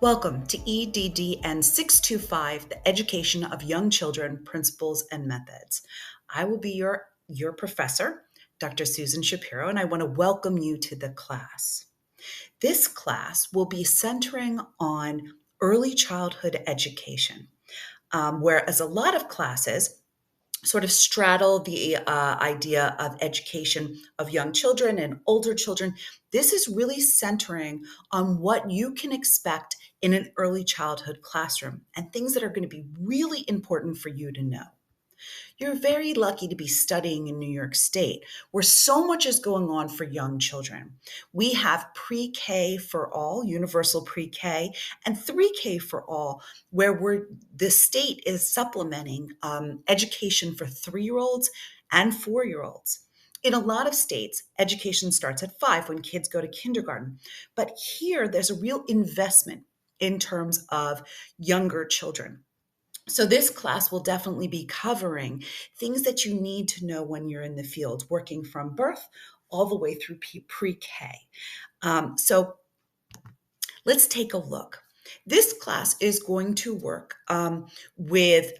Welcome to EDDN 625, the Education of Young Children Principles and Methods. I will be your professor, Dr. Susan Shapiro, and I want to welcome you to the class. This class will be centering on early childhood education, whereas a lot of classes sort of straddle the idea of education of young children and older children. This is really centering on what you can expect in an early childhood classroom and things that are going to be really important for you to know. You're very lucky to be studying in New York State, where so much is going on for young children. We have pre-K for all, universal pre-K, and 3K for all, where the state is supplementing education for 3-year-olds and 4-year-olds. In a lot of states, education starts at 5 when kids go to kindergarten. But here, there's a real investment in terms of younger children. So this class will definitely be covering things that you need to know when you're in the field, working from birth all the way through pre-K. So let's take a look. This class is going to work with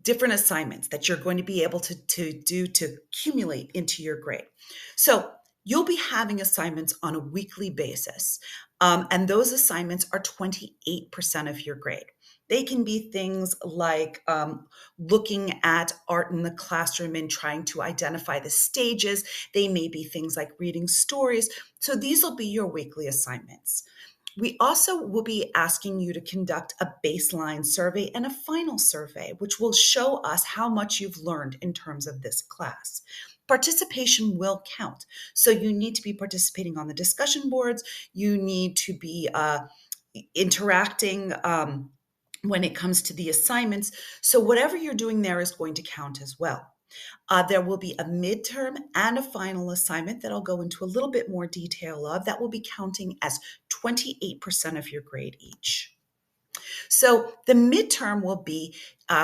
different assignments that you're going to be able to do to accumulate into your grade. So you'll be having assignments on a weekly basis, and those assignments are 28% of your grade. They can be things like looking at art in the classroom and trying to identify the stages. They may be things like reading stories. So these will be your weekly assignments. We also will be asking you to conduct a baseline survey and a final survey, which will show us how much you've learned in terms of this class. Participation will count. So you need to be participating on the discussion boards. You need to be interacting when it comes to the assignments. So whatever you're doing there is going to count as well. There will be a midterm and a final assignment that I'll go into a little bit more detail of that will be counting as 28% of your grade each. So the midterm will be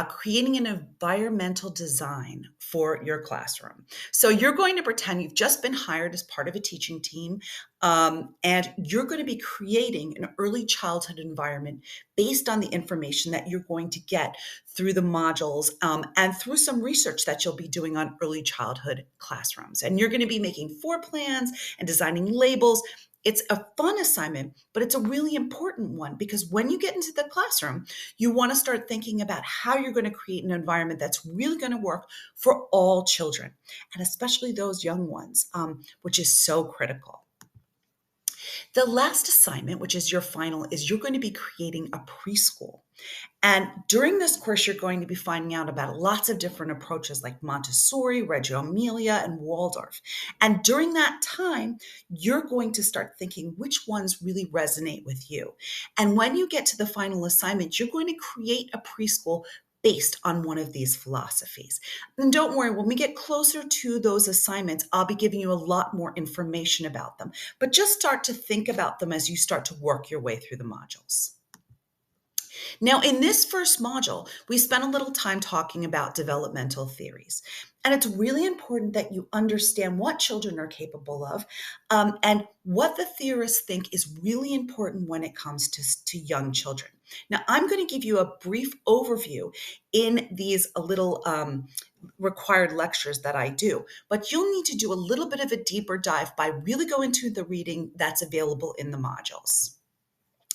creating an environmental design for your classroom. So you're going to pretend you've just been hired as part of a teaching team, and you're going to be creating an early childhood environment based on the information that you're going to get through the modules and through some research that you'll be doing on early childhood classrooms. And you're going to be making floor plans and designing labels. It's a fun assignment, but it's a really important one because when you get into the classroom, you want to start thinking about how you're going to create an environment that's really going to work for all children, and especially those young ones, which is so critical. The last assignment, which is your final, is you're going to be creating a preschool. And during this course, you're going to be finding out about lots of different approaches like Montessori, Reggio Emilia, and Waldorf. And during that time, you're going to start thinking which ones really resonate with you. And when you get to the final assignment, you're going to create a preschool based on one of these philosophies. And don't worry, when we get closer to those assignments, I'll be giving you a lot more information about them. But just start to think about them as you start to work your way through the modules. Now, in this first module, we spent a little time talking about developmental theories. And it's really important that you understand what children are capable of and what the theorists think is really important when it comes to young children. Now, I'm going to give you a brief overview in these little required lectures that I do, but you'll need to do a little bit of a deeper dive by really going to the reading that's available in the modules.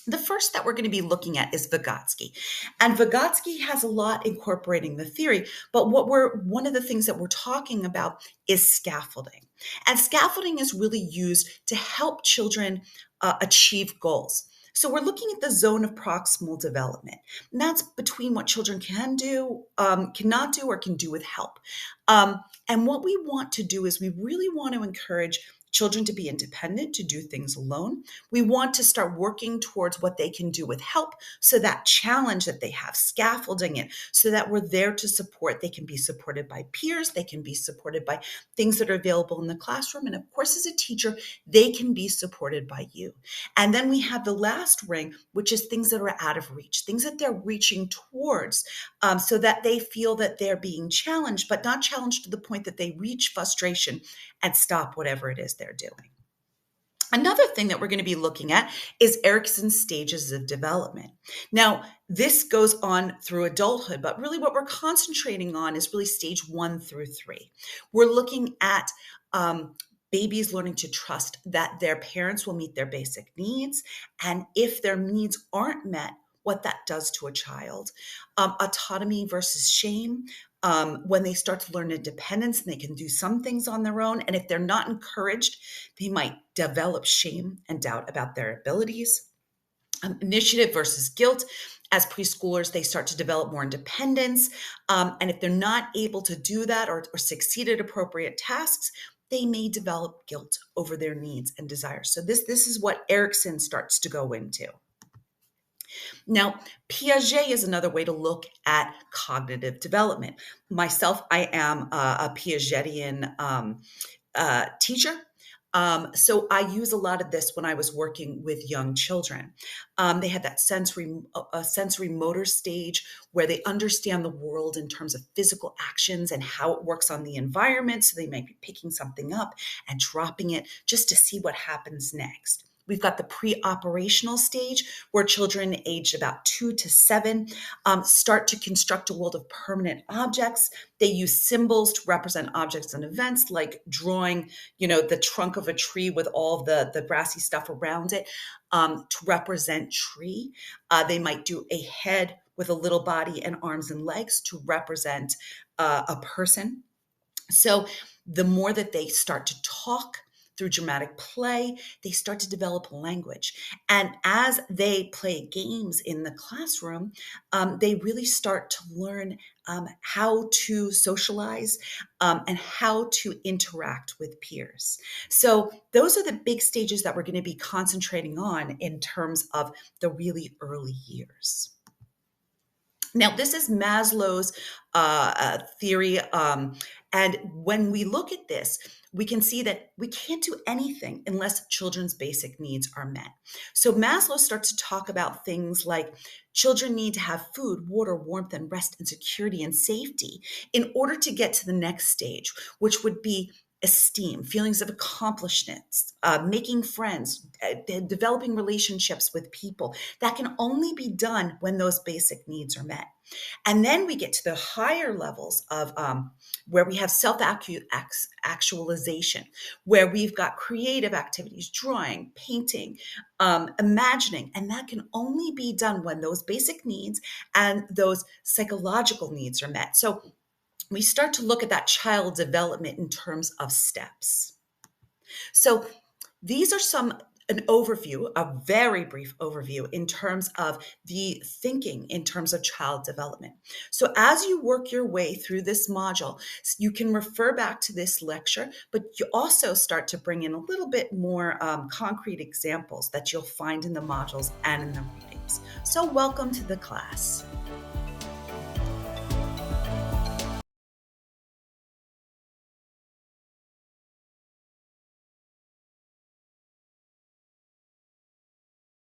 The first that we're going to be looking at is Vygotsky. And Vygotsky has a lot incorporating the theory, but one of the things that we're talking about is scaffolding. And scaffolding is really used to help children achieve goals. So we're looking at the zone of proximal development. And that's between what children can do, cannot do, or can do with help. And what we want to do is we really want to encourage children to be independent, to do things alone. We want to start working towards what they can do with help. So that challenge that they have, scaffolding it, so that we're there to support. They can be supported by peers. They can be supported by things that are available in the classroom. And of course, as a teacher, they can be supported by you. And then we have the last ring, which is things that are out of reach, things that they're reaching towards so that they feel that they're being challenged, but not challenged to the point that they reach frustration and stop whatever it is they're doing. Another thing that we're going to be looking at is Erickson's stages of development. Now, this goes on through adulthood, but really what we're concentrating on is really stage 1 through 3. We're looking at babies learning to trust that their parents will meet their basic needs, and if their needs aren't met, what that does to a child. Autonomy versus shame. When they start to learn independence and they can do some things on their own, and if they're not encouraged, they might develop shame and doubt about their abilities. Initiative versus guilt. As preschoolers, they start to develop more independence. And if they're not able to do that or succeed at appropriate tasks, they may develop guilt over their needs and desires. So this is what Erickson starts to go into. Now, Piaget is another way to look at cognitive development. Myself, I am a Piagetian teacher. So I use a lot of this when I was working with young children. They have that sensory motor stage where they understand the world in terms of physical actions and how it works on the environment. So they might be picking something up and dropping it just to see what happens next. We've got the pre-operational stage where children aged about 2 to 7 start to construct a world of permanent objects. They use symbols to represent objects and events, like drawing, the trunk of a tree with all the grassy stuff around it to represent tree. They might do a head with a little body and arms and legs to represent a person. So the more that they start to talk through dramatic play, they start to develop language. And as they play games in the classroom, they really start to learn how to socialize and how to interact with peers. So those are the big stages that we're going to be concentrating on in terms of the really early years. Now, this is Maslow's theory. And when we look at this, we can see that we can't do anything unless children's basic needs are met. So Maslow starts to talk about things like children need to have food, water, warmth, and rest and security and safety in order to get to the next stage, which would be esteem, feelings of accomplishments, making friends, developing relationships with people. That can only be done when those basic needs are met. And then we get to the higher levels of where we have self-actualization, where we've got creative activities, drawing, painting, imagining, and that can only be done when those basic needs and those psychological needs are met. So we start to look at that child development in terms of steps. So these are an overview, a very brief overview in terms of the thinking in terms of child development. So as you work your way through this module, you can refer back to this lecture, but you also start to bring in a little bit more concrete examples that you'll find in the modules and in the readings. So welcome to the class.